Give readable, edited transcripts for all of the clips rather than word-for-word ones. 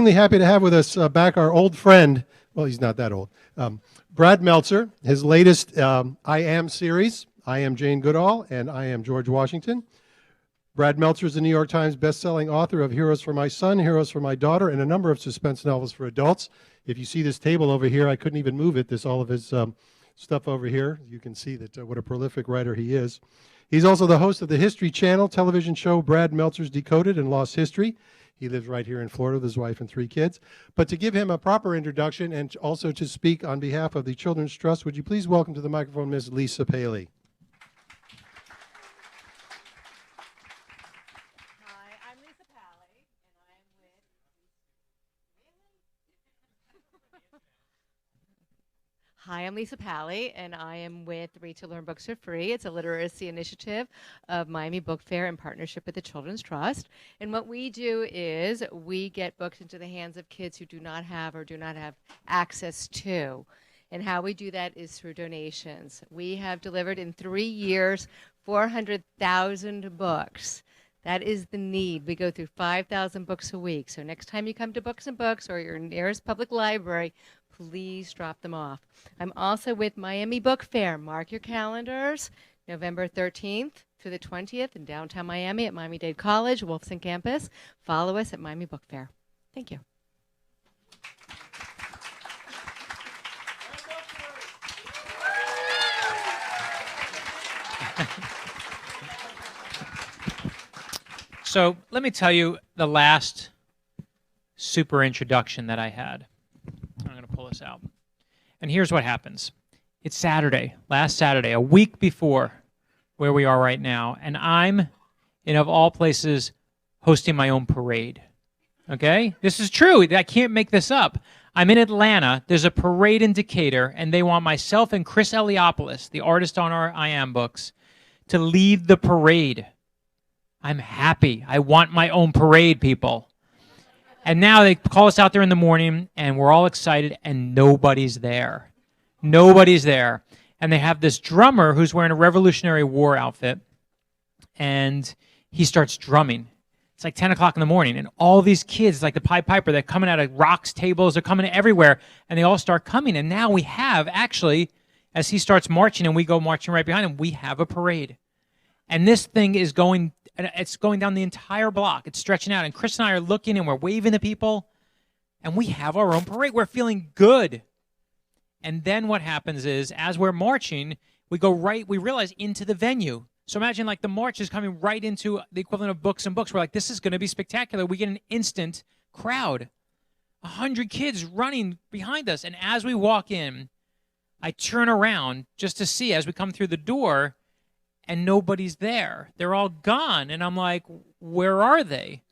extremely happy to have with us back our old friend, well, he's not that old, Brad Meltzer, his latest I Am series, I Am Jane Goodall, and I Am George Washington. Brad Meltzer is the New York Times bestselling author of Heroes for My Son, Heroes for My Daughter, and a number of suspense novels for adults. If you see this table over here, I couldn't even move it. There's all of his stuff over here. You can see that what a prolific writer he is. He's also the host of the History Channel television show Brad Meltzer's Decoded and Lost History. He lives right here in Florida with his wife and 3 kids. But to give him a proper introduction and also to speak on behalf of the Children's Trust, would you please welcome to the microphone Ms. Lisa Paley. Hi, I'm Lisa Paley, and I am with Read to Learn Books for Free. It's a literacy initiative of Miami Book Fair in partnership with the Children's Trust. And what we do is we get books into the hands of kids who do not have access to. And how we do that is through donations. We have delivered in 3 years 400,000 books. That is the need. We go through 5,000 books a week. So next time you come to Books and Books or your nearest public library, please drop them off. I'm also with Miami Book Fair. Mark your calendars, November 13th through the 20th in downtown Miami at Miami-Dade College, Wolfson campus. Follow us at Miami Book Fair. Thank you. So let me tell you the last super introduction that I had. I'm going to pull this out. And here's what happens. It's Saturday, last Saturday, a week before where we are right now. And I'm, of all places, hosting my own parade. Okay? This is true. I can't make this up. I'm in Atlanta. There's a parade in Decatur, and they want myself and Chris Eliopoulos, the artist on our I Am books, to lead the parade. I'm happy. I want my own parade, people. And now they call us out there in the morning, and we're all excited, and nobody's there. Nobody's there. And they have this drummer who's wearing a Revolutionary War outfit, and he starts drumming. It's like 10 o'clock in the morning, and all these kids, like the Pied Piper, they're coming out of rocks, tables, they're coming everywhere, and they all start coming. And now we have, actually, as he starts marching and we go marching right behind him, we have a parade. And this thing is going down the entire block. It's stretching out. And Chris and I are looking, and we're waving to people. And we have our own parade. We're feeling good. And then what happens is, as we're marching, we realize into the venue. So imagine like the march is coming right into the equivalent of Books and Books. We're like, this is going to be spectacular. We get an instant crowd. 100 kids running behind us. And as we walk in, I turn around just to see as we come through the door, and nobody's there. They're all gone. And I'm like, where are they?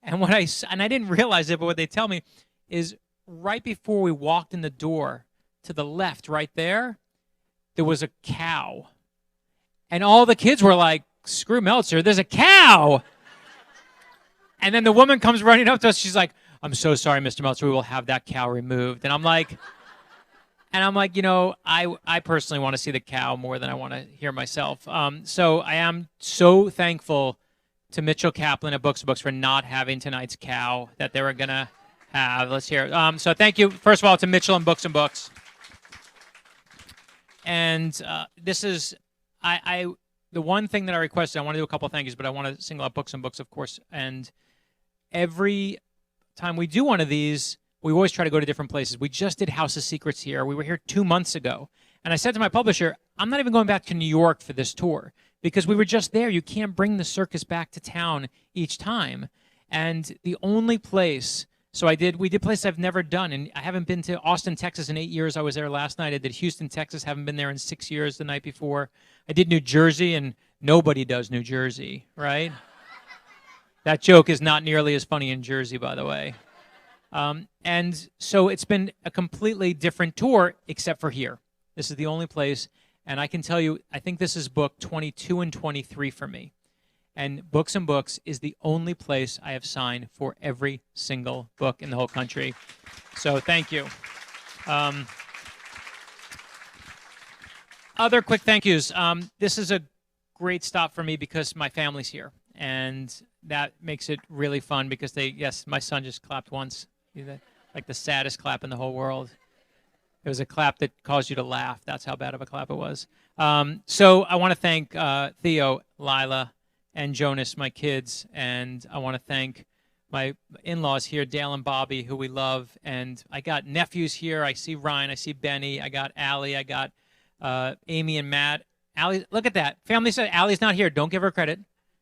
And I didn't realize it, but what they tell me is right before we walked in the door, to the left right there was a cow. And all the kids were like, screw Meltzer, there's a cow. And then the woman comes running up to us. She's like, I'm so sorry, Mr. Meltzer, we will have that cow removed. And I'm like, I personally want to see the cow more than I want to hear myself. So I am so thankful to Mitchell Kaplan at Books and Books for not having tonight's cow that they were going to have. Let's hear it. So thank you, first of all, to Mitchell and Books and Books. And this is, the one thing that I requested, I want to do a couple of thank yous, but I want to single out Books and Books, of course. And every time we do one of these, we always try to go to different places. We just did House of Secrets here. We were here 2 months ago. And I said to my publisher, I'm not even going back to New York for this tour because we were just there. You can't bring the circus back to town each time. And the only place, we did places I've never done. And I haven't been to Austin, Texas in 8 years. I was there last night. I did Houston, Texas. Haven't been there in 6 years the night before. I did New Jersey, and nobody does New Jersey, right? That joke is not nearly as funny in Jersey, by the way. And so it's been a completely different tour, except for here. This is the only place, and I can tell you, I think this is book 22 and 23 for me. And Books and Books is the only place I have signed for every single book in the whole country. So thank you. Other quick thank yous. This is a great stop for me because my family's here, and that makes it really fun because my son just clapped once. Like the saddest clap in the whole world. It was a clap that caused you to laugh. That's how bad of a clap it was. So I want to thank Theo, Lila, and Jonas, my kids, and I want to thank my in-laws here, Dale and Bobby, who we love, and I got nephews here. I see Ryan, I see Benny, I got Allie, I got Amy and Matt. Allie, look at that. Family said Allie's not here. Don't give her credit.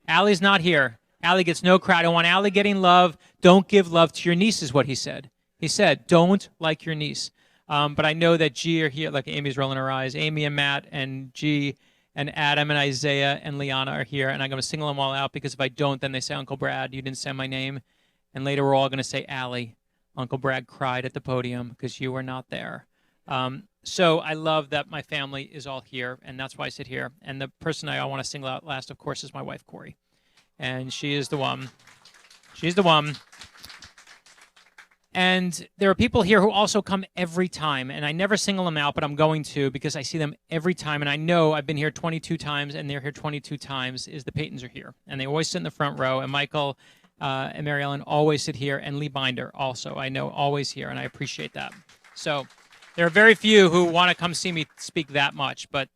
Allie's not here. Allie gets no credit. I don't want Allie getting love. Don't give love to your niece is what he said. He said, don't like your niece. But I know that G are here. Like Amy's rolling her eyes. Amy and Matt and G and Adam and Isaiah and Liana are here. And I'm going to single them all out because if I don't, then they say, Uncle Brad, you didn't say my name. And later we're all going to say, Allie, Uncle Brad cried at the podium because you were not there. So I love that my family is all here, and that's why I sit here. And the person I want to single out last, of course, is my wife, Corey. And she is the one. She's the one. And there are people here who also come every time, and I never single them out, but I'm going to because I see them every time, and I know I've been here 22 times, and they're here 22 times, is the Paytons are here. And they always sit in the front row, and Michael and Mary Ellen always sit here, and Lee Binder also, I know, always here, and I appreciate that. So there are very few who want to come see me speak that much, but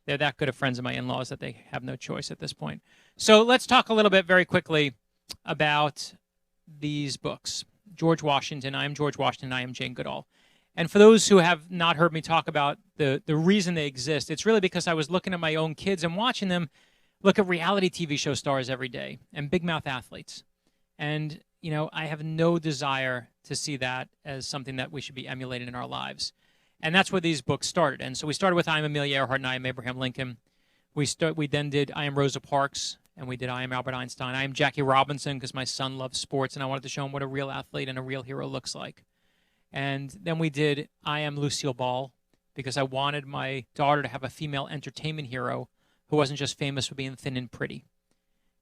they're that good of friends of my in-laws that they have no choice at this point. So let's talk a little bit very quickly about these books. George Washington, I Am George Washington, I Am Jane Goodall. And for those who have not heard me talk about the reason they exist, it's really because I was looking at my own kids and watching them look at reality TV show stars every day and big mouth athletes. And, you know, I have no desire to see that as something that we should be emulating in our lives. And that's where these books started. And so we started with I Am Amelia Earhart and I Am Abraham Lincoln. We then did I Am Rosa Parks, and we did I Am Albert Einstein. I Am Jackie Robinson because my son loves sports, and I wanted to show him what a real athlete and a real hero looks like. And then we did I Am Lucille Ball because I wanted my daughter to have a female entertainment hero who wasn't just famous for being thin and pretty.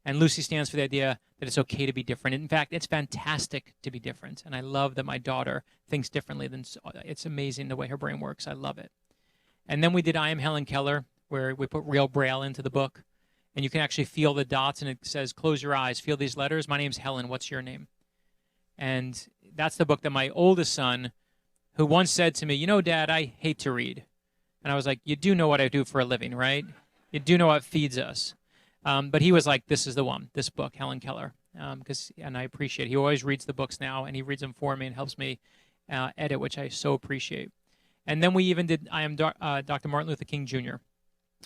And Lucy stands for the idea that it's okay to be different. In fact, it's fantastic to be different. And I love that my daughter thinks differently. It's amazing the way her brain works. I love it. And then we did I Am Helen Keller, where we put real Braille into the book. And you can actually feel the dots, and it says, close your eyes, feel these letters. My name's Helen. What's your name? And that's the book that my oldest son, who once said to me, you know, Dad, I hate to read. And I was like, you do know what I do for a living, right? You do know what feeds us. But he was like, this is the one, this book, Helen Keller. And I appreciate it. He always reads the books now, and he reads them for me and helps me edit, which I so appreciate. And then we even did I Am Dr. Martin Luther King Jr.,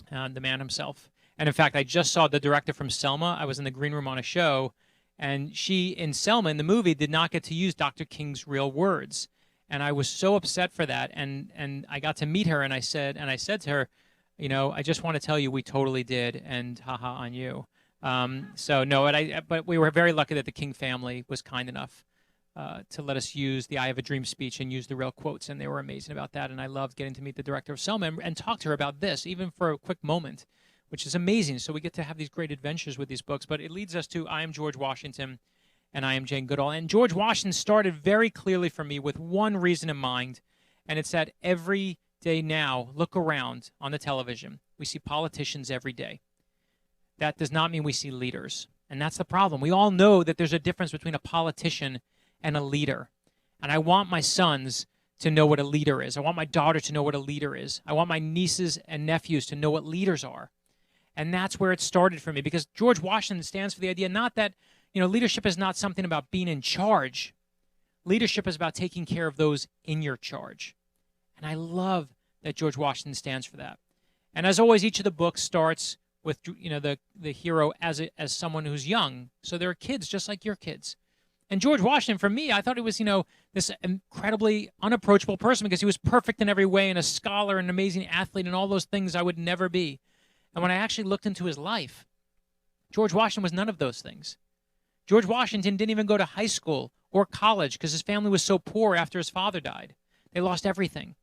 the man himself. And in fact, I just saw the director from Selma. I was in the green room on a show, and she, in Selma, in the movie, did not get to use Dr. King's real words. And I was so upset for that. And I got to meet her, and I said to her, you know, I just want to tell you we totally did, and haha on you. So no, but we were very lucky that the King family was kind enough to let us use the I Have a Dream speech and use the real quotes, and they were amazing about that. And I loved getting to meet the director of Selma and talk to her about this, even for a quick moment, which is amazing. So we get to have these great adventures with these books. But it leads us to I Am George Washington and I Am Jane Goodall. And George Washington started very clearly for me with one reason in mind, and it's that every day now, look around on the television. We see politicians every day. That does not mean we see leaders. And that's the problem. We all know that there's a difference between a politician and a leader. And I want my sons to know what a leader is. I want my daughter to know what a leader is. I want my nieces and nephews to know what leaders are. And that's where it started for me, because George Washington stands for the idea not that, you know, leadership is not something about being in charge. Leadership is about taking care of those in your charge. And I love that George Washington stands for that. And as always, each of the books starts with, you know, the hero as someone who's young. So there are kids just like your kids. And George Washington, for me, I thought he was, you know, this incredibly unapproachable person because he was perfect in every way and a scholar and an amazing athlete and all those things I would never be. And when I actually looked into his life, George Washington was none of those things. George Washington didn't even go to high school or college because his family was so poor after his father died. They lost everything.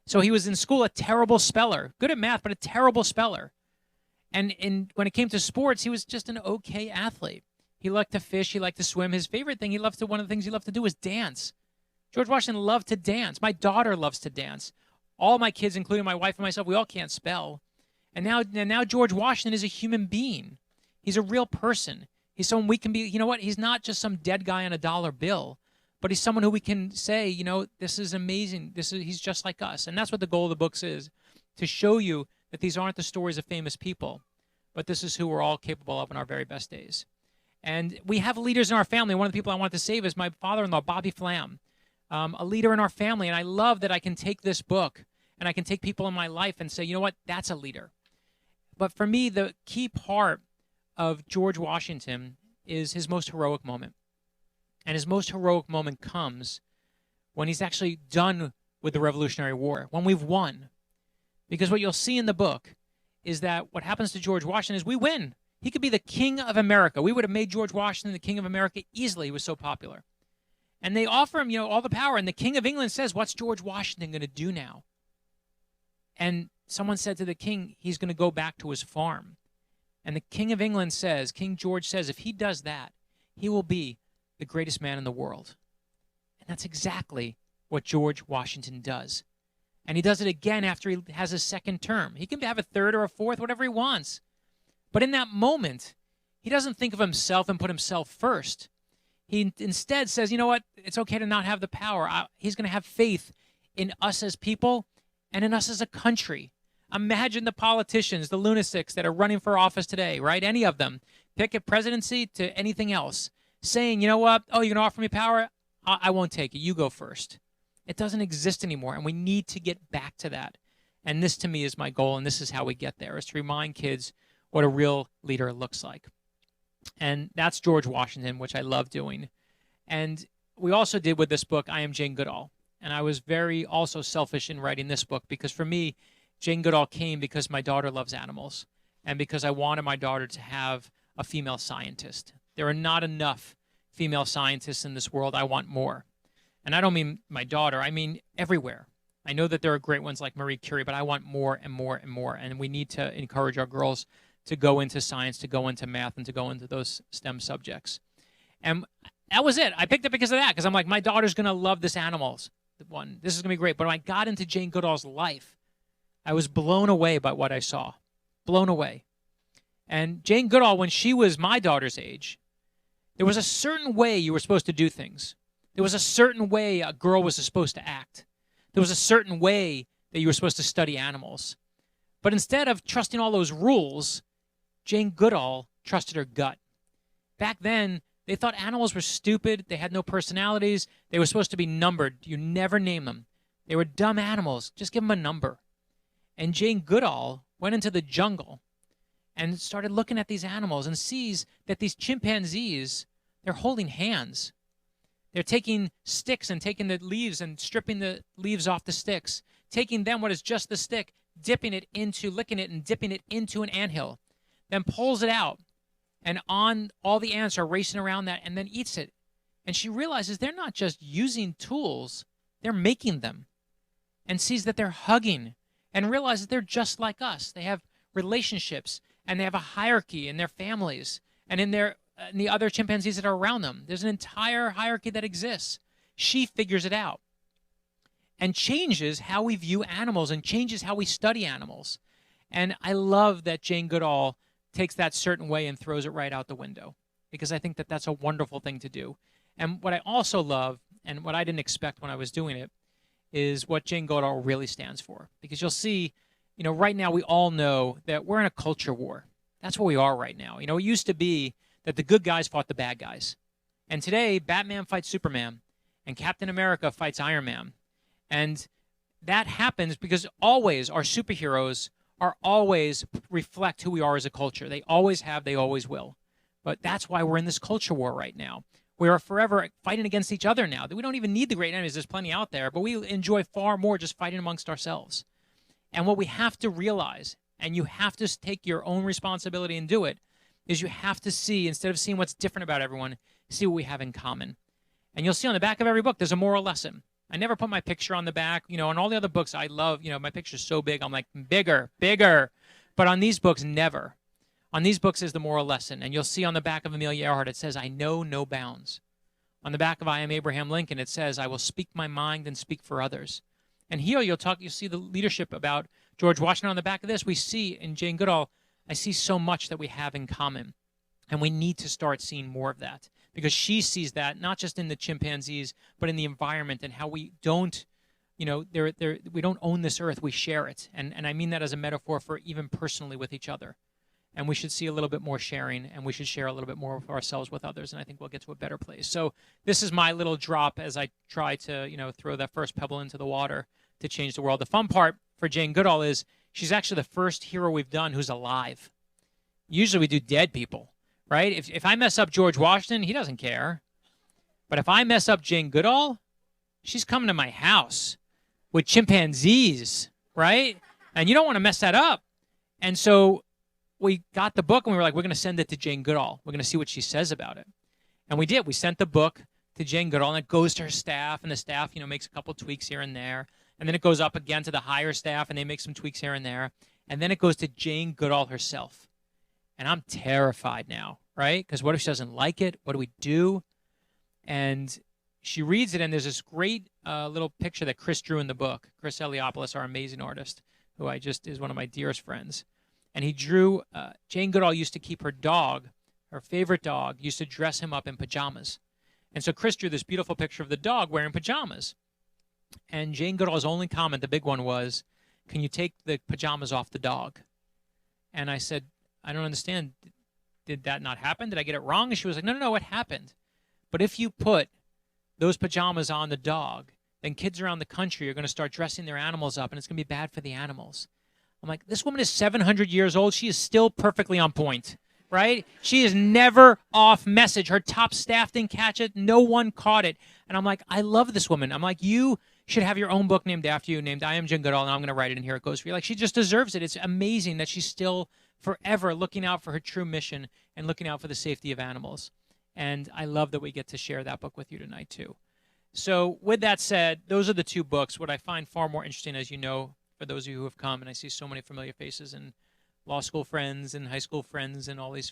So he was in school a terrible speller, good at math, but a terrible speller. And when it came to sports, he was just an okay athlete. He liked to fish. He liked to swim. His favorite thing, one of the things he loved to do was dance. George Washington loved to dance. My daughter loves to dance. All my kids, including my wife and myself, we all can't spell. And now George Washington is a human being. He's a real person. He's someone we can be, you know what? He's not just some dead guy on a dollar bill, but he's someone who we can say, this is amazing. He's just like us. And that's what the goal of the books is, to show you that these aren't the stories of famous people, but this is who we're all capable of in our very best days. And we have leaders in our family. One of the people I wanted to save is my father-in-law, Bobby Flam, a leader in our family. And I love that I can take this book and I can take people in my life and say, you know what, that's a leader. But for me, the key part of George Washington is his most heroic moment. And his most heroic moment comes when he's actually done with the Revolutionary War, when we've won. Because what you'll see in the book is that what happens to George Washington is we win. He could be the king of America. We would have made George Washington the king of America easily. He was so popular. And they offer him, all the power. And the king of England says, what's George Washington going to do now? And someone said to the king, he's going to go back to his farm. And the king of England says, King George says, if he does that, he will be the greatest man in the world. And that's exactly what George Washington does. And he does it again after he has his second term. He can have a third or a fourth, whatever he wants. But in that moment, he doesn't think of himself and put himself first. He instead says, you know what, it's okay to not have the power. He's going to have faith in us as people and in us as a country. Imagine the politicians, the lunatics that are running for office today, right? Any of them. Pick a presidency to anything else. Saying, you know what, oh, you're going to offer me power? I won't take it. You go first. It doesn't exist anymore, and we need to get back to that. And this, to me, is my goal, and this is how we get there, is to remind kids what a real leader looks like. And that's George Washington, which I love doing. And we also did with this book, I Am Jane Goodall. And I was very also selfish in writing this book, because for me, Jane Goodall came because my daughter loves animals, and because I wanted my daughter to have a female scientist. There are not enough female scientists in this world. I want more. And I don't mean my daughter. I mean everywhere. I know that there are great ones like Marie Curie, but I want more and more and more. And we need to encourage our girls to go into science, to go into math, and to go into those STEM subjects. And that was it. I picked it because of that, because I'm like, my daughter's going to love this animals one. This is going to be great. But when I got into Jane Goodall's life, I was blown away by what I saw. Blown away. And Jane Goodall, when she was my daughter's age, there was a certain way you were supposed to do things. There was a certain way a girl was supposed to act. There was a certain way that you were supposed to study animals. But instead of trusting all those rules, Jane Goodall trusted her gut. Back then, they thought animals were stupid. They had no personalities. They were supposed to be numbered. You never name them. They were dumb animals. Just give them a number. And Jane Goodall went into the jungle and started looking at these animals and sees that these chimpanzees, they're holding hands. They're taking sticks and taking the leaves and stripping the leaves off the sticks, taking them, what is just the stick, licking it and dipping it into an anthill, then pulls it out, and all the ants are racing around that, and then eats it. And she realizes they're not just using tools, they're making them, and sees that they're hugging, and realizes they're just like us. They have relationships, and they have a hierarchy in their families and in the other chimpanzees that are around them. There's an entire hierarchy that exists. She figures it out and changes how we view animals and changes how we study animals. And I love that Jane Goodall takes that certain way and throws it right out the window, because I think that that's a wonderful thing to do. And what I also love, and what I didn't expect when I was doing it, is what Jane Goodall really stands for. Because you'll see, right now we all know that we're in a culture war. That's where we are right now. It used to be that the good guys fought the bad guys. And today, Batman fights Superman, and Captain America fights Iron Man. And that happens because always our superheroes are always reflect who we are as a culture. They always have, they always will. But that's why we're in this culture war right now. We are forever fighting against each other now. We don't even need the great enemies. There's plenty out there, but we enjoy far more just fighting amongst ourselves. And what we have to realize, and you have to take your own responsibility and do it, is you have to see, instead of seeing what's different about everyone, see what we have in common. And you'll see on the back of every book, there's a moral lesson. I never put my picture on the back. On all the other books I love, my picture's so big, I'm like, bigger, bigger. But on these books, never. On these books is the moral lesson. And you'll see on the back of Amelia Earhart, it says, I know no bounds. On the back of I Am Abraham Lincoln, it says, I will speak my mind and speak for others. And here you'll see the leadership about George Washington. On the back of this, we see in Jane Goodall, I see so much that we have in common. And we need to start seeing more of that. because she sees that not just in the chimpanzees, but in the environment and how we don't, we don't own this earth, we share it. And I mean that as a metaphor for even personally with each other. And we should see a little bit more sharing, and we should share a little bit more of ourselves with others, and I think we'll get to a better place. So this is my little drop as I try to, throw that first pebble into the water to change the world. The fun part for Jane Goodall is she's actually the first hero we've done who's alive. Usually we do dead people, right? If I mess up George Washington, he doesn't care. But if I mess up Jane Goodall, she's coming to my house with chimpanzees, right? And you don't want to mess that up. And so we got the book and we were like, we're going to send it to Jane Goodall. We're going to see what she says about it. And we did. We sent the book to Jane Goodall, and it goes to her staff, and the staff, makes a couple tweaks here and there. And then it goes up again to the higher staff, and they make some tweaks here and there. And then it goes to Jane Goodall herself. And I'm terrified now, right? Because what if she doesn't like it? What do we do? And she reads it, and there's this great little picture that Chris drew in the book. Chris Eliopoulos, our amazing artist, who is one of my dearest friends. And he drew, Jane Goodall used to keep her dog, her favorite dog, used to dress him up in pajamas. And so Chris drew this beautiful picture of the dog wearing pajamas. And Jane Goodall's only comment, the big one, was, can you take the pajamas off the dog? And I said, I don't understand. Did that not happen? Did I get it wrong? And she was like, no, it happened. But if you put those pajamas on the dog, then kids around the country are going to start dressing their animals up, and it's going to be bad for the animals. I'm like, this woman is 700 years old. She is still perfectly on point, right? She is never off message. Her top staff didn't catch it. No one caught it. And I'm like, I love this woman. I'm like, you should have your own book named after you, named I Am Jane Goodall, and I'm going to write it, and here it goes for you. Like, she just deserves it. It's amazing that she's still forever looking out for her true mission and looking out for the safety of animals. And I love that we get to share that book with you tonight, too. So with that said, those are the two books. What I find far more interesting, as you know, for those of you who have come, and I see so many familiar faces and law school friends and high school friends and all these,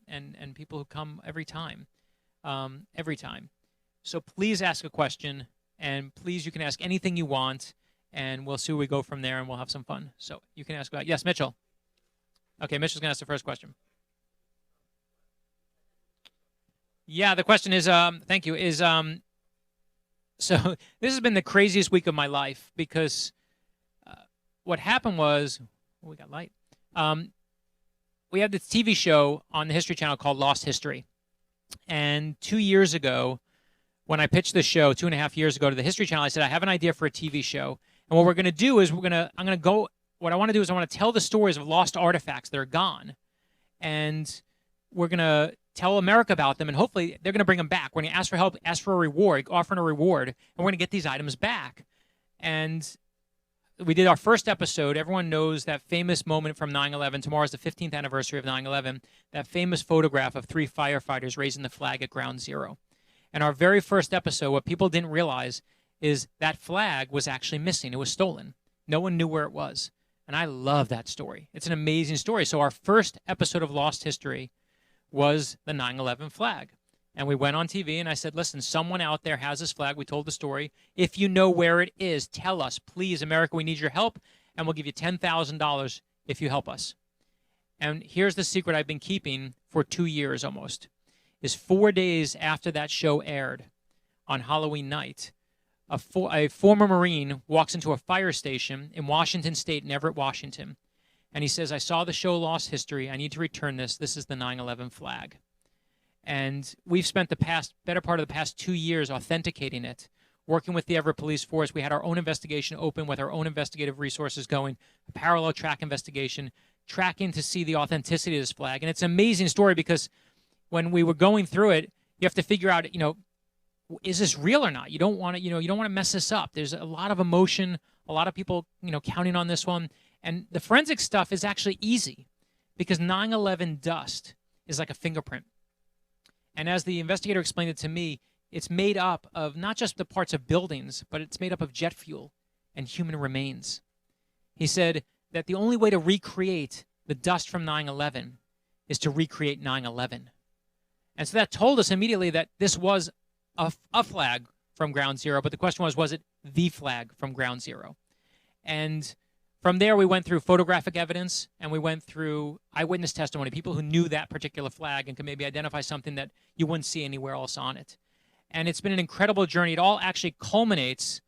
and people who come every time. So please ask a question, and please, you can ask anything you want, and we'll see where we go from there, and we'll have some fun. So you can ask about, yes, Mitchell. Okay, Mitchell's going to ask the first question. Yeah, the question is, thank you, is, so this has been the craziest week of my life because what happened was, we got light. We had this TV show on the History Channel called Lost History. And 2 years ago, when I pitched this show, 2.5 years ago to the History Channel, I said, I have an idea for a TV show. And what we're going to do is what I want to do is I want to tell the stories of lost artifacts that are gone. And we're going to tell America about them, and hopefully they're going to bring them back. We're going to ask for help, ask for a reward, offering a reward, and we're going to get these items back. And we did our first episode. Everyone knows that famous moment from 9/11. Tomorrow is the 15th anniversary of 9/11. That famous photograph of 3 firefighters raising the flag at Ground Zero. And our very first episode, what people didn't realize is that flag was actually missing. It was stolen. No one knew where it was. And I love that story. It's an amazing story. So our first episode of Lost History was the 9/11 flag. And we went on TV, and I said, listen, someone out there has this flag. We told the story. If you know where it is, tell us. Please, America, we need your help, and we'll give you $10,000 if you help us. And here's the secret I've been keeping for 2 years almost, is 4 days after that show aired on Halloween night, a former Marine walks into a fire station in Washington State, in Everett, Washington, and he says, I saw the show Lost History. I need to return this. This is the 9/11 flag. And we've spent the better part of the past 2 years authenticating it, working with the Everett Police Force. We had our own investigation open with our own investigative resources going, a parallel track investigation, tracking to see the authenticity of this flag. And it's an amazing story because when we were going through it, you have to figure out, is this real or not? You don't want to, you don't want to mess this up. There's a lot of emotion, a lot of people, counting on this one. And the forensic stuff is actually easy because 9/11 dust is like a fingerprint. And as the investigator explained it to me, it's made up of not just the parts of buildings, but it's made up of jet fuel and human remains. He said that the only way to recreate the dust from 9/11 is to recreate 9/11. And so that told us immediately that this was a flag from Ground Zero, but the question was it the flag from Ground Zero? And From there, we went through photographic evidence, and we went through eyewitness testimony, people who knew that particular flag and could maybe identify something that you wouldn't see anywhere else on it. And it's been an incredible journey. It all actually culminates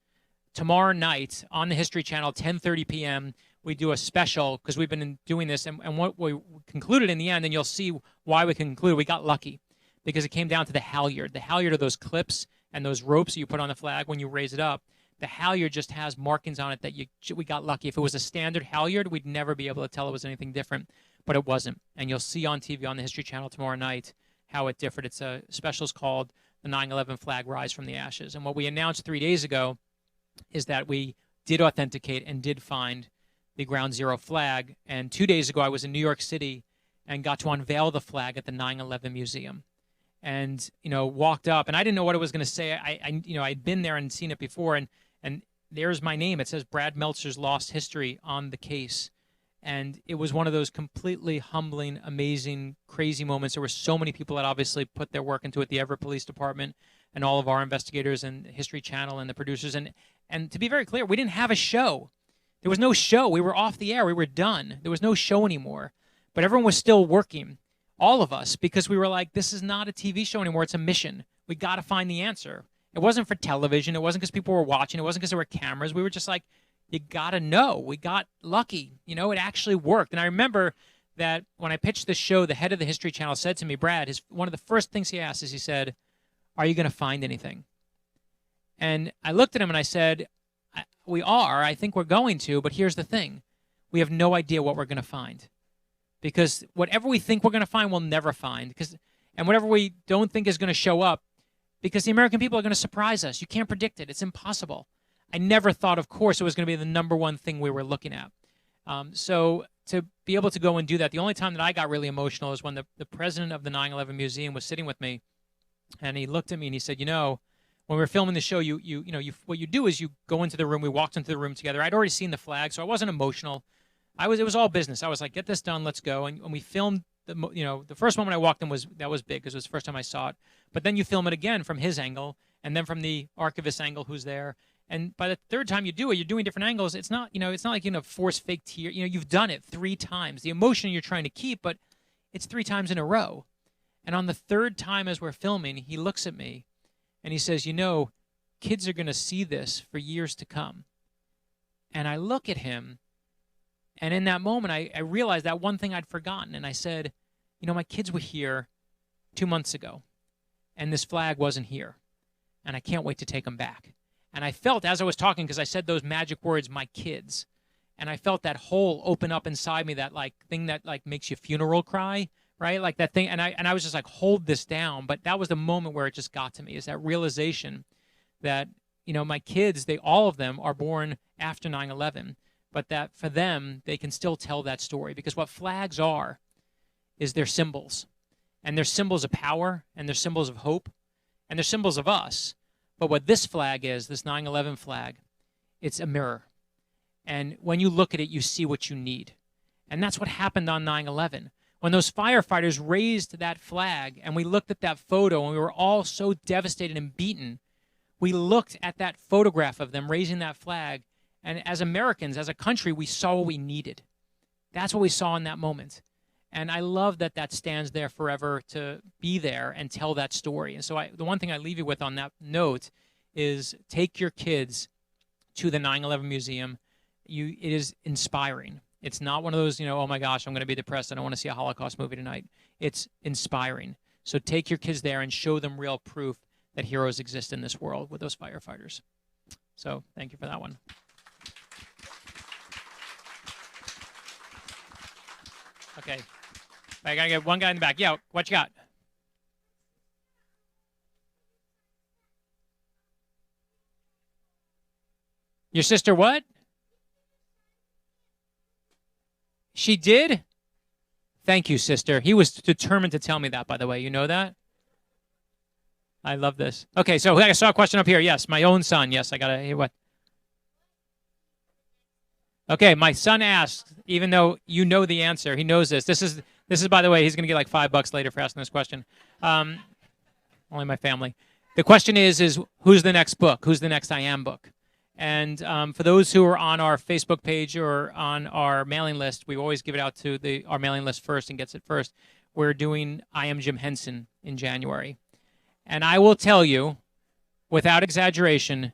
tomorrow night on the History Channel, 10:30 p.m. We do a special because we've been doing this, and what we concluded in the end, and you'll see why we concluded, we got lucky because it came down to the halyard. The halyard are those clips and those ropes that you put on the flag when you raise it up. The halyard just has markings on it that we got lucky. If it was a standard halyard, we'd never be able to tell it was anything different, but it wasn't. And you'll see on TV on the History Channel tomorrow night how it differed. It's a special called the 9/11 Flag Rise from the Ashes. And what we announced 3 days ago is that we did authenticate and did find the Ground Zero flag. And 2 days ago, I was in New York City and got to unveil the flag at the 9/11 Museum. And, walked up, and I didn't know what it was going to say. I'd been there and seen it before, and there's my name. It says Brad Meltzer's Lost History on the case. And it was one of those completely humbling, amazing, crazy moments. There were so many people that obviously put their work into it, the Everett Police Department and all of our investigators and History Channel and the producers. And to be very clear, we didn't have a show. There was no show. We were off the air. We were done. There was no show anymore. But everyone was still working, all of us, because we were like, this is not a TV show anymore. It's a mission. We got to find the answer. It wasn't for television. It wasn't because people were watching. It wasn't because there were cameras. We were just like, you got to know. We got lucky. It actually worked. And I remember that when I pitched the show, the head of the History Channel said to me, Brad, one of the first things he asked is he said, are you going to find anything? And I looked at him and I said, we are. I think we're going to. But here's the thing. We have no idea what we're going to find. Because whatever we think we're going to find, we'll never find. And whatever we don't think is going to show up, because the American people are going to surprise us. You can't predict it. It's impossible. I never thought, of course, it was going to be the number one thing we were looking at. So to be able to go and do that, the only time that I got really emotional is when the president of the 9/11 Museum was sitting with me, and he looked at me and he said, when we were filming the show, what you do is you go into the room. We walked into the room together. I'd already seen the flag, so I wasn't emotional. It was all business. I was like, get this done, let's go. And we filmed the first moment I walked in was big because it was the first time I saw it. But then you film it again from his angle, and then from the archivist angle who's there. And by the third time you do it, you're doing different angles. It's not, it's not like force fake tear. You've done it 3 times. The emotion you're trying to keep, but it's 3 times in a row. And on the third time as we're filming, he looks at me and he says, kids are going to see this for years to come. And I look at him, and in that moment, I realized that one thing I'd forgotten. And I said, my kids were here 2 months ago, and this flag wasn't here. And I can't wait to take them back. And I felt, as I was talking, because I said those magic words, my kids, and I felt that hole open up inside me, that thing that makes you funeral cry, right? Like that thing. And I was just like, hold this down. But that was the moment where it just got to me, is that realization that, my kids, all of them are born after 9/11. But that for them, they can still tell that story. Because what flags are is they're symbols. And they're symbols of power, and they're symbols of hope, and they're symbols of us. But what this flag is, this 9/11 flag, it's a mirror. And when you look at it, you see what you need. And that's what happened on 9/11. When those firefighters raised that flag, and we looked at that photo, and we were all so devastated and beaten, we looked at that photograph of them raising that flag, and as Americans, as a country, we saw what we needed. That's what we saw in that moment. And I love that that stands there forever to be there and tell that story. And so the one thing I leave you with on that note is take your kids to the 9/11 Museum. It is inspiring. It's not one of those, oh my gosh, I'm going to be depressed. I don't want to see a Holocaust movie tonight. It's inspiring. So take your kids there and show them real proof that heroes exist in this world with those firefighters. So thank you for that one. Okay. I got to get one guy in the back. Yeah, what you got? Your sister what? She did? Thank you, sister. He was determined to tell me that, by the way. You know that? I love this. Okay, so I saw a question up here. Yes, my own son. Yes, I got to hear what? Okay, my son asked, even though you know the answer, he knows this. This is, by the way, he's going to get like $5 later for asking this question. Only my family. The question is who's the next book? Who's the next I Am book? And for those who are on our Facebook page or on our mailing list, we always give it out to our mailing list first and gets it first. We're doing I Am Jim Henson in January. And I will tell you, without exaggeration,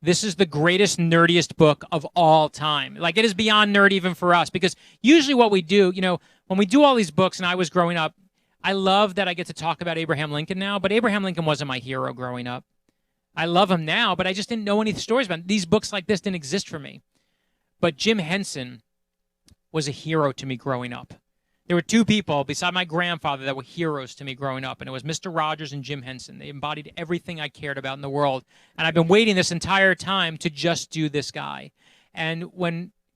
this is the greatest, nerdiest book of all time. Like, it is beyond nerd even for us, because usually what we do, when we do all these books, and I was growing up, I love that I get to talk about Abraham Lincoln now, but Abraham Lincoln wasn't my hero growing up. I love him now, but I just didn't know any stories about him. These books like this didn't exist for me. But Jim Henson was a hero to me growing up. There were two people beside my grandfather that were heroes to me growing up, and it was Mr. Rogers and Jim Henson. They embodied everything I cared about in the world. And I've been waiting this entire time to just do this guy. And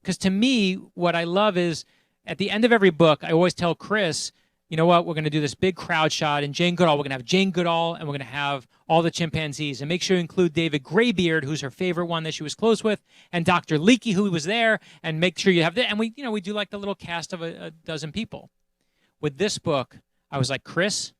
because to me, what I love is, at the end of every book, I always tell Chris, you know what, we're going to do this big crowd shot, and Jane Goodall, we're going to have Jane Goodall, and we're going to have all the chimpanzees. And make sure you include David Graybeard, who's her favorite one that she was close with, and Dr. Leakey, who was there, and make sure you have that. And we do like the little cast of a dozen people. With this book, I was like, Chris,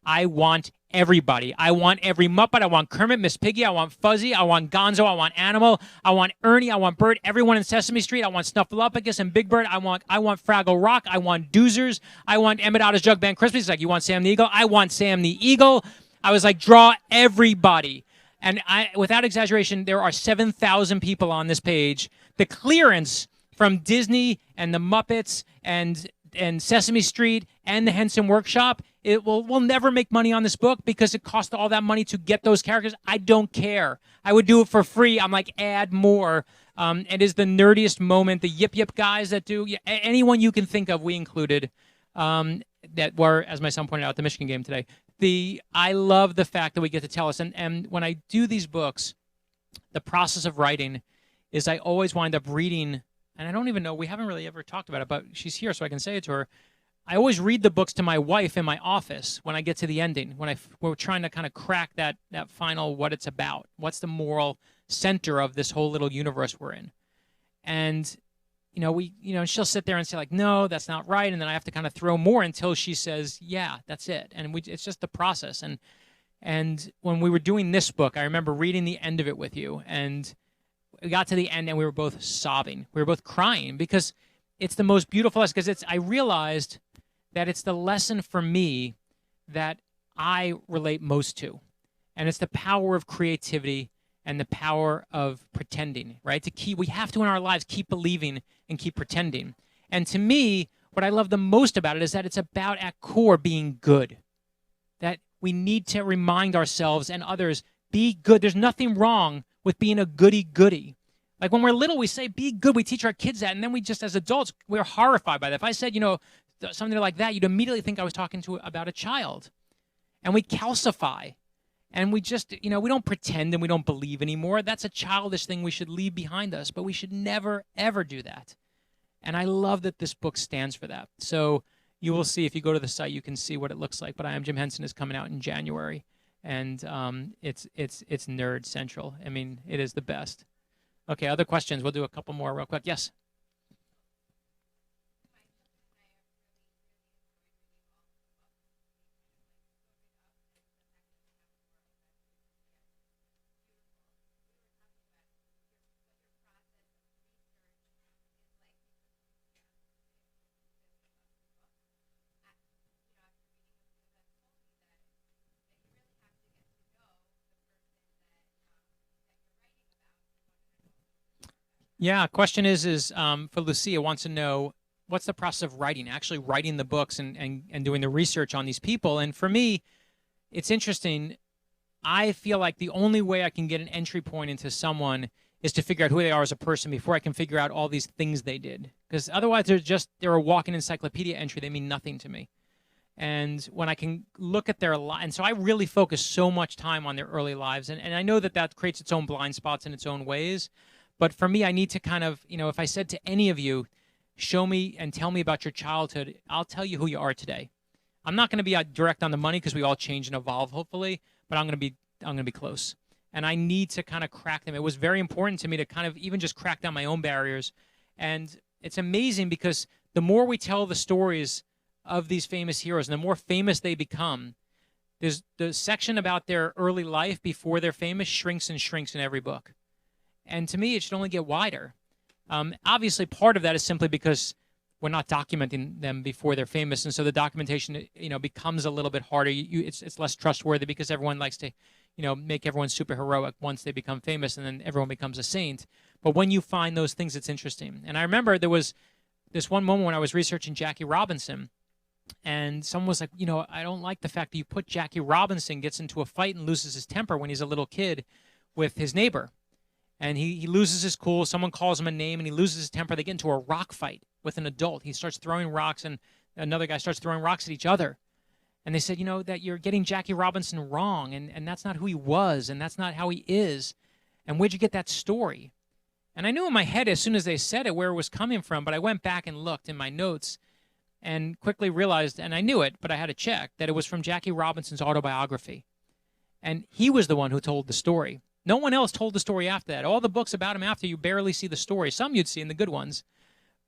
I want everybody. I want every Muppet. I want Kermit, Miss Piggy. I want Fuzzy. I want Gonzo. I want Animal. I want Ernie. I want Bert. Everyone in Sesame Street. I want Snuffleupagus and Big Bird. I want Fraggle Rock. I want Doozers. I want Emmett Otter's Jug Band Christmas. He's like, you want Sam the Eagle? I want Sam the Eagle. I was like, draw everybody. And without exaggeration, there are 7,000 people on this page. The clearance from Disney and the Muppets and Sesame Street and the Henson Workshop, we'll never make money on this book because it cost all that money to get those characters. I don't care. I would do it for free. I'm like, add more. It is the nerdiest moment. The Yip Yip guys that do, anyone you can think of, we included, that were, as my son pointed out, at the Michigan game today. I love the fact that we get to tell us. And when I do these books, the process of writing is I always wind up reading. And I don't even know, we haven't really ever talked about it, but she's here so I can say it to her. I always read the books to my wife in my office when I get to the ending, when we're trying to kind of crack that final, what it's about. What's the moral center of this whole little universe we're in? And, she'll sit there and say, like, no, that's not right. And then I have to kind of throw more until she says, yeah, that's it. And it's just the process. And when we were doing this book, I remember reading the end of it with you, and we got to the end and we were both sobbing. We were both crying because it's the most beautiful lesson. Because I realized that it's the lesson for me that I relate most to. And it's the power of creativity and the power of pretending, right? We have to in our lives keep believing and keep pretending. And to me, what I love the most about it is that it's about, at core, being good. That we need to remind ourselves and others, be good. There's nothing wrong with being a goody-goody. Like when we're little, we say, be good. We teach our kids that. And then we just, as adults, we're horrified by that. If I said, something like that, you'd immediately think I was talking about a child. And we calcify. And we just, we don't pretend and we don't believe anymore. That's a childish thing we should leave behind us. But we should never, ever do that. And I love that this book stands for that. So you will see, if you go to the site, you can see what it looks like. But I Am Jim Henson is coming out in January. And it's nerd central. I mean, it is the best. Okay, other questions? We'll do a couple more real quick. Yes? Yeah, question is for Lucia, wants to know, what's the process of writing, actually writing the books and doing the research on these people? And for me, it's interesting. I feel like the only way I can get an entry point into someone is to figure out who they are as a person before I can figure out all these things they did. Because otherwise, they're a walking encyclopedia entry. They mean nothing to me. And when I can look at their lives, and so I really focus so much time on their early lives. And I know that creates its own blind spots in its own ways. But for me, I need to kind of, if I said to any of you, show me and tell me about your childhood, I'll tell you who you are today. I'm not going to be direct on the money because we all change and evolve, hopefully, but I'm going to be close. And I need to kind of crack them. It was very important to me to kind of even just crack down my own barriers. And it's amazing because the more we tell the stories of these famous heroes and the more famous they become, there's the section about their early life before they're famous shrinks and shrinks in every book. And to me, it should only get wider. Obviously, part of that is simply because we're not documenting them before they're famous, and so the documentation, becomes a little bit harder. It's less trustworthy because everyone likes to, make everyone super heroic once they become famous, and then everyone becomes a saint. But when you find those things, it's interesting. And I remember there was this one moment when I was researching Jackie Robinson, and someone was like, I don't like the fact that you put Jackie Robinson gets into a fight and loses his temper when he's a little kid with his neighbor. And he loses his cool. Someone calls him a name, and he loses his temper. They get into a rock fight with an adult. He starts throwing rocks, and another guy starts throwing rocks at each other. And they said, that you're getting Jackie Robinson wrong, and that's not who he was, and that's not how he is. And where'd you get that story? And I knew in my head as soon as they said it where it was coming from, but I went back and looked in my notes and quickly realized, and I knew it, but I had to check, that it was from Jackie Robinson's autobiography. And he was the one who told the story. No one else told the story after that. All the books about him after, you barely see the story. Some you'd see in the good ones.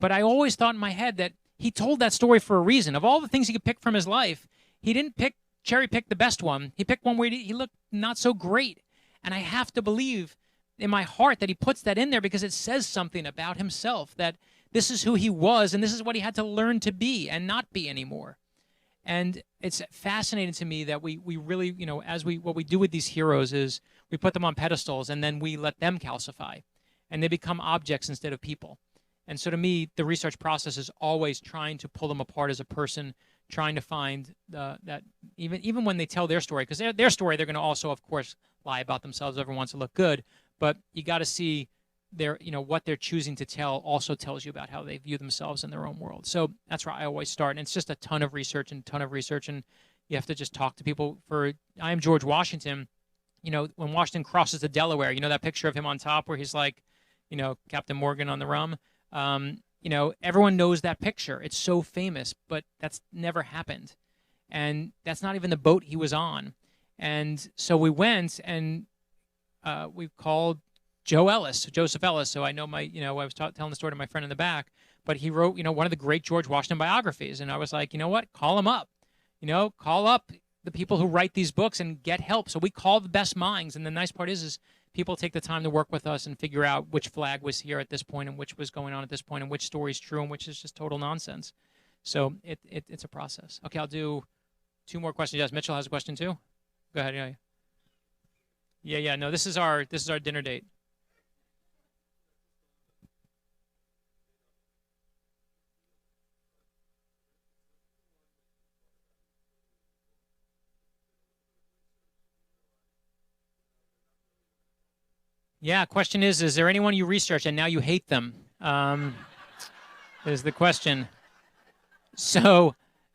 But I always thought in my head that he told that story for a reason. Of all the things he could pick from his life, he didn't cherry pick the best one. He picked one where he looked not so great. And I have to believe in my heart that he puts that in there because it says something about himself, that this is who he was and this is what he had to learn to be and not be anymore. And it's fascinating to me that we really, what we do with these heroes is we put them on pedestals and then we let them calcify and they become objects instead of people. And so to me, the research process is always trying to pull them apart as a person, trying to find that even when they tell their story, because their story, they're going to also, of course, lie about themselves. Everyone wants to look good, but you got to see what they're choosing to tell also tells you about how they view themselves in their own world. So that's where I always start. And it's just a ton of research. And you have to just talk to people. I Am George Washington, when Washington crosses the Delaware, that picture of him on top where he's like, Captain Morgan on the rum. Everyone knows that picture. It's so famous, but that's never happened. And that's not even the boat he was on. And so we went and we called Joseph Ellis. So I know I was telling the story to my friend in the back, but he wrote, one of the great George Washington biographies. And I was like, you know what? Call him up. Call up the people who write these books and get help. So we call the best minds. And the nice part is people take the time to work with us and figure out which flag was here at this point and which was going on at this point and which story is true and which is just total nonsense. So it's a process. Okay, I'll do 2 more questions. Yes, Mitchell has a question too. Go ahead. Yeah. No, this is our dinner date. Yeah, question is there anyone you research and now you hate them? Is the question. So,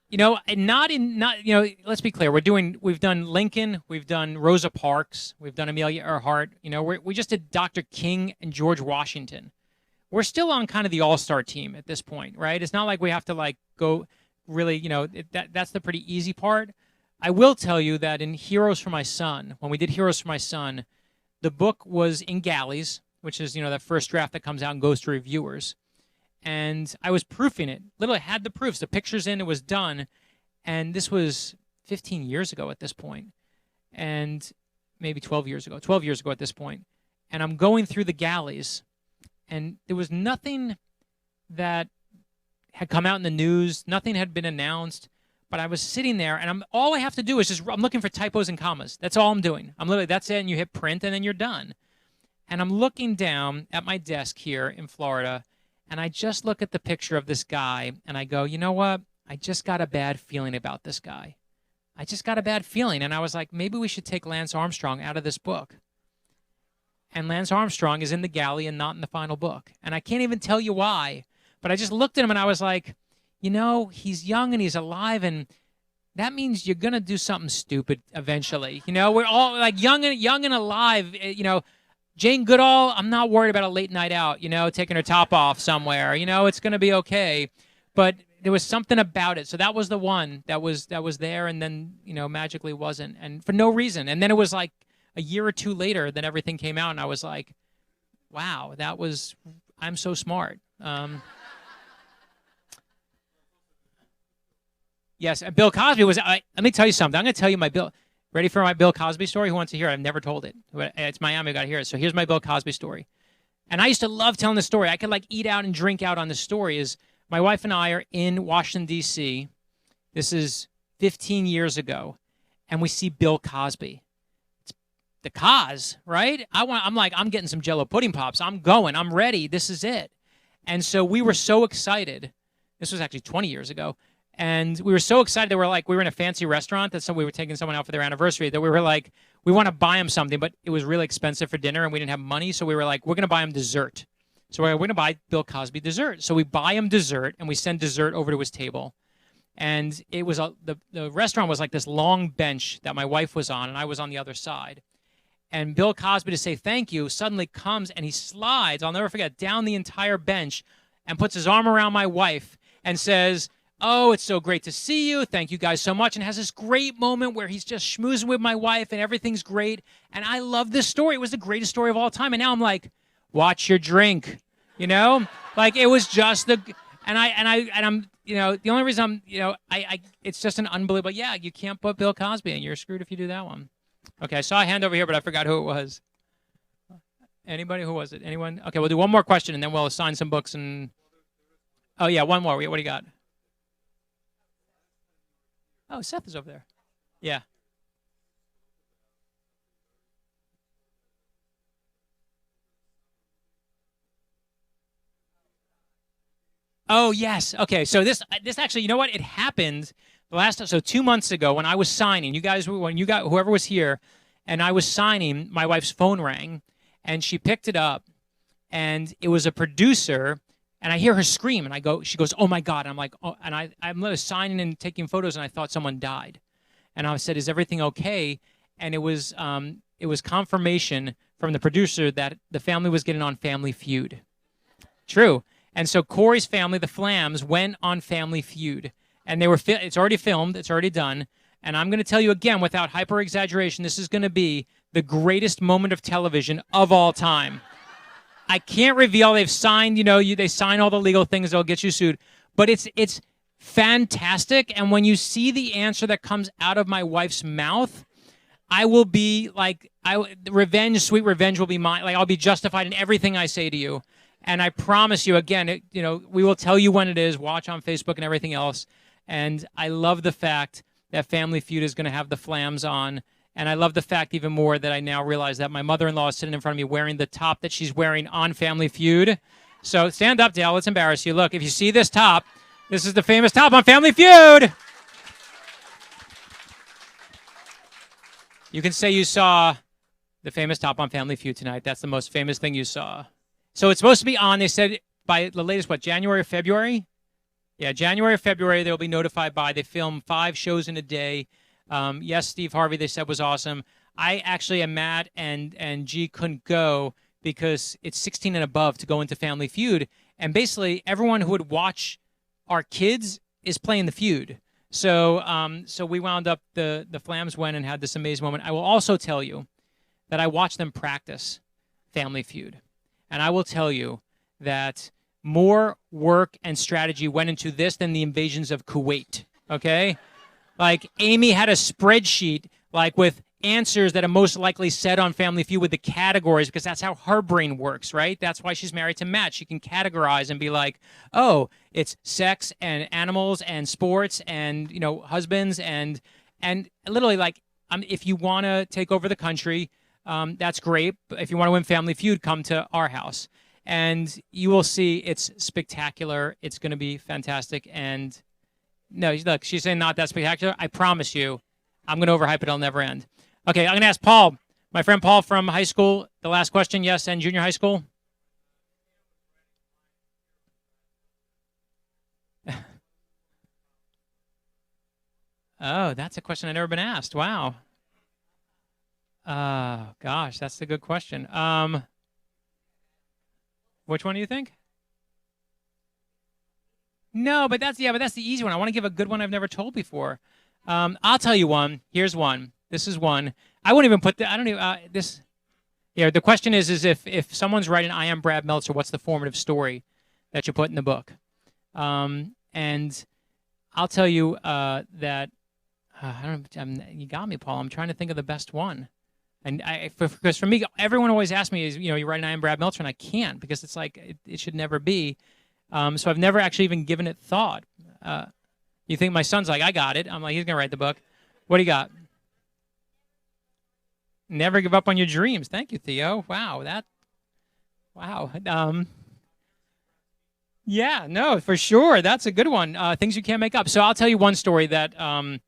let's be clear. We've done Lincoln, we've done Rosa Parks, we've done Amelia Earhart. We just did Dr. King and George Washington. We're still on kind of the all-star team at this point, right? It's not like we have to go really, that's the pretty easy part. I will tell you that in Heroes for My Son, when we did Heroes for My Son, the book was in galleys, which is, that first draft that comes out and goes to reviewers. And I was proofing it. Literally had the proofs, the pictures in, it was done. And this was 15 years ago at this point. And maybe 12 years ago at this point. And I'm going through the galleys. And there was nothing that had come out in the news. Nothing had been announced. But I was sitting there, and all I have to do is I'm looking for typos and commas. That's all I'm doing. That's it, and you hit print, and then you're done. And I'm looking down at my desk here in Florida, and I just look at the picture of this guy, and I go, you know what? I just got a bad feeling about this guy. I just got a bad feeling, and I was like, maybe we should take Lance Armstrong out of this book. And Lance Armstrong is in the galley and not in the final book. And I can't even tell you why, but I just looked at him, and I was like, he's young and he's alive, and that means you're going to do something stupid eventually. We're all like young and alive. Jane Goodall, I'm not worried about a late night out, taking her top off somewhere. It's going to be okay. But there was something about it. So that was the one that was there and then, magically wasn't. And for no reason. And then it was like a year or 2 later that everything came out, and I was like, wow, I'm so smart. Yes, and Bill Cosby was. Let me tell you something. I'm going to tell you my Bill. Ready for my Bill Cosby story? Who wants to hear it? I've never told it. It's Miami. I got to hear it. So here's my Bill Cosby story. And I used to love telling the story. I could like eat out and drink out on the story. Is my wife and I are in Washington, D.C. This is 15 years ago. And we see Bill Cosby. It's the Cos, right? I'm getting some Jello pudding pops. I'm going. I'm ready. This is it. And so we were so excited. This was actually 20 years ago. And we were so excited that we were in a fancy restaurant that we were taking someone out for their anniversary, that we were like, we want to buy him something, but it was really expensive for dinner and we didn't have money. So we were like, we're going to buy him dessert. So we're going to buy Bill Cosby dessert. So we buy him dessert and we send dessert over to his table. And it was the restaurant was like this long bench that my wife was on and I was on the other side. And Bill Cosby, to say thank you, suddenly comes and he slides, I'll never forget, down the entire bench and puts his arm around my wife and says, "Oh, it's so great to see you. Thank you guys so much." And has this great moment where he's just schmoozing with my wife and everything's great. And I love this story. It was the greatest story of all time. And now I'm like, watch your drink, you know? Like it was just I'm, you know, the only reason I'm, you know, it's just an unbelievable, yeah, you can't put Bill Cosby in. You're screwed if you do that one. Okay, I saw a hand over here, but I forgot who it was. Anybody? Who was it? Anyone? Okay, we'll do one more question and then we'll assign some books and, oh yeah, one more. What do you got? Oh, Seth is over there. Yeah. Oh, yes. Okay, so this actually, you know what? It happened the last time. So 2 months ago when I was signing, whoever was here, and I was signing, my wife's phone rang, and she picked it up, and it was a producer. And I hear her scream, and she goes, "Oh my God!" And I'm like, "Oh!" And I'm signing and taking photos, and I thought someone died, and I said, "Is everything okay?" And it was confirmation from the producer that the family was getting on Family Feud. True. And so Corey's family, the Flams, went on Family Feud, and they were. It's already filmed. It's already done. And I'm going to tell you again, without hyper exaggeration, this is going to be the greatest moment of television of all time. I can't reveal. They've signed, they sign all the legal things. They'll get you sued. But it's fantastic. And when you see the answer that comes out of my wife's mouth, I will be like, sweet revenge will be mine. Like I'll be justified in everything I say to you. And I promise you, again, we will tell you when it is. Watch on Facebook and everything else. And I love the fact that Family Feud is going to have the Flams on. And I love the fact even more that I now realize that my mother-in-law is sitting in front of me wearing the top that she's wearing on Family Feud. So stand up, Dale. Let's embarrass you. Look, if you see this top, this is the famous top on Family Feud. You can say you saw the famous top on Family Feud tonight. That's the most famous thing you saw. So it's supposed to be on, they said, by the latest, January or February? Yeah, January or February, they'll be notified by. They film 5 shows in a day. Yes, Steve Harvey, they said, was awesome. I actually am mad and G couldn't go because it's 16 and above to go into Family Feud. And basically, everyone who would watch our kids is playing the feud. So we wound up, the Flams went and had this amazing moment. I will also tell you that I watched them practice Family Feud. And I will tell you that more work and strategy went into this than the invasions of Kuwait, okay? Like, Amy had a spreadsheet, like, with answers that are most likely said on Family Feud with the categories, because that's how her brain works, right? That's why she's married to Matt. She can categorize and be like, oh, it's sex and animals and sports and, husbands and literally, like, if you want to take over the country, that's great. But if you want to win Family Feud, come to our house. And you will see it's spectacular. It's going to be fantastic. And no, look, she's saying not that spectacular. I promise you, I'm going to overhype it. It'll never end. Okay, I'm going to ask Paul, my friend Paul from high school, the last question. Yes, and junior high school. Oh, that's a question I've never been asked. Wow. Gosh, that's a good question. Which one do you think? No, but that's the easy one. I want to give a good one I've never told before. I'll tell you one. Here's one. This is one. I won't even put I don't even this. Yeah, the question is if someone's writing "I am Brad Meltzer," what's the formative story that you put in the book? And I'll tell you that I don't. You got me, Paul. I'm trying to think of the best one. And because for me, everyone always asks me, is, you write an I Am Brad Meltzer, and I can't because it's like it should never be. So I've never actually even given it thought. You think my son's like, I got it. I'm like, he's gonna write the book. What do you got? Never give up on your dreams. Thank you, Theo. Wow, wow. Yeah, no, for sure. That's a good one. Things you can't make up. So I'll tell you one story that I'm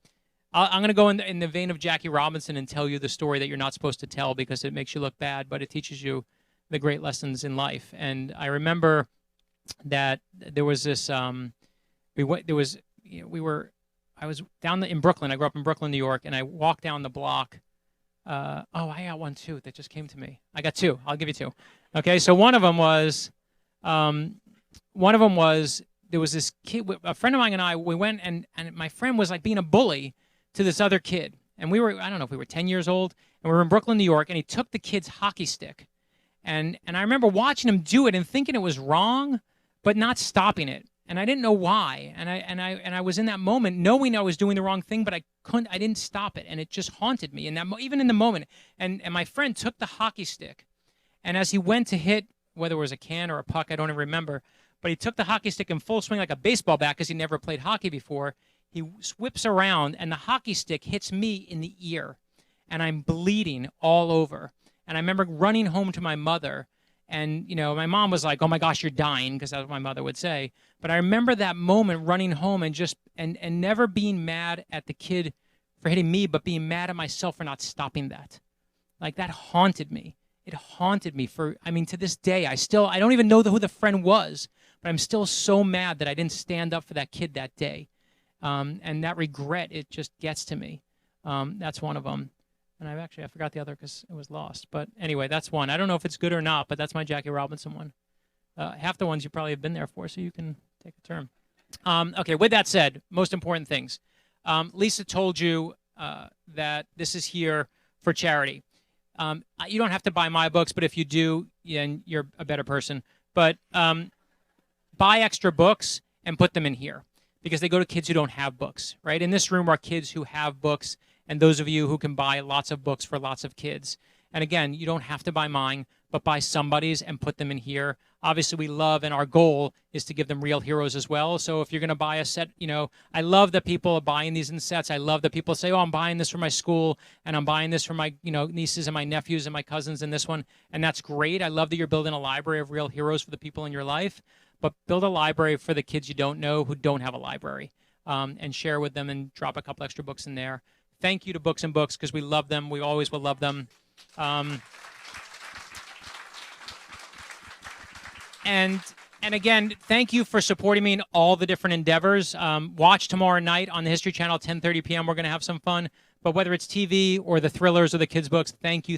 going to go in the vein of Jackie Robinson and tell you the story that you're not supposed to tell because it makes you look bad, but it teaches you the great lessons in life. And I remember that there was this. I was down in Brooklyn. I grew up in Brooklyn, New York, and I walked down the block. I got one too that just came to me. I got two. I'll give you two. Okay, so one of them was there was this kid, a friend of mine and I, we went and my friend was like being a bully to this other kid. And we were, I don't know if we were 10 years old, and we were in Brooklyn, New York, and he took the kid's hockey stick. And I remember watching him do it and thinking it was wrong, but not stopping it. And I didn't know why. And I was in that moment knowing I was doing the wrong thing, but I didn't stop it. And it just haunted me. And that even in the moment. And my friend took the hockey stick, and as he went to hit, whether it was a can or a puck, I don't even remember, but he took the hockey stick in full swing like a baseball bat because he never played hockey before. He whips around, and the hockey stick hits me in the ear, and I'm bleeding all over. And I remember running home to my mother, and my mom was like, "Oh my gosh, you're dying," because that's what my mother would say. But I remember that moment running home and just and never being mad at the kid for hitting me, but being mad at myself for not stopping that. Like, that haunted me. It haunted me to this day. I don't even know who the friend was, but I'm still so mad that I didn't stand up for that kid that day. And that regret, it just gets to me. That's one of them. And I forgot the other because it was lost. But anyway, that's one. I don't know if it's good or not, but that's my Jackie Robinson one. Half the ones you probably have been there for, so you can take a turn. Okay, with that said, most important things. Lisa told you that this is here for charity. You don't have to buy my books, but if you do, then you're a better person. But buy extra books and put them in here because they go to kids who don't have books, right? In this room are kids who have books, and those of you who can buy lots of books for lots of kids. And again, you don't have to buy mine, but buy somebody's and put them in here. Obviously, we love, and our goal is to give them real heroes as well. So if you're going to buy a set, I love that people are buying these in sets. I love that people say, oh, I'm buying this for my school, and I'm buying this for my nieces and my nephews and my cousins and this one. And that's great. I love that you're building a library of real heroes for the people in your life. But build a library for the kids you don't know who don't have a library, and share with them and drop a couple extra books in there. Thank you to Books and Books because we love them. We always will love them. And again, thank you for supporting me in all the different endeavors. Watch tomorrow night on the History Channel, 10:30 p.m. We're going to have some fun. But whether it's TV or the thrillers or the kids' books, thank you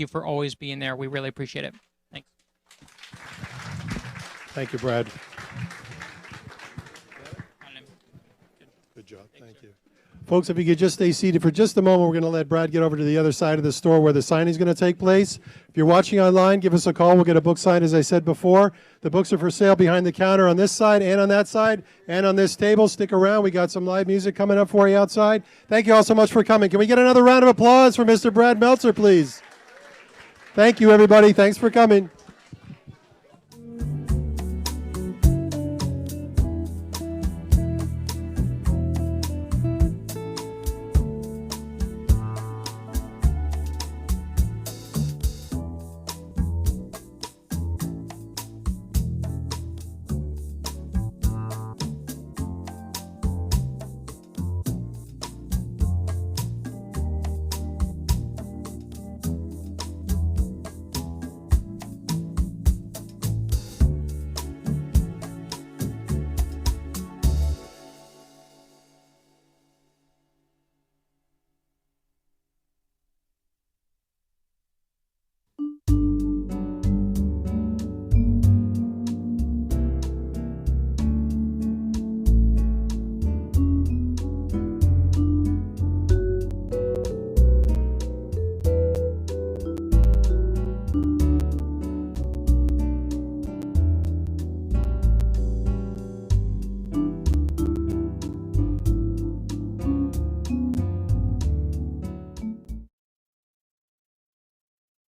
for always being there. We really appreciate it. Thanks. Thank you, Brad. Good job. Thank you. Folks, if you could just stay seated for just a moment, we're going to let Brad get over to the other side of the store where the signing is going to take place. If you're watching online, give us a call. We'll get a book signed, as I said before. The books are for sale behind the counter on this side and on that side and on this table. Stick around. We got some live music coming up for you outside. Thank you all so much for coming. Can we get another round of applause for Mr. Brad Meltzer, please? Thank you, everybody. Thanks for coming.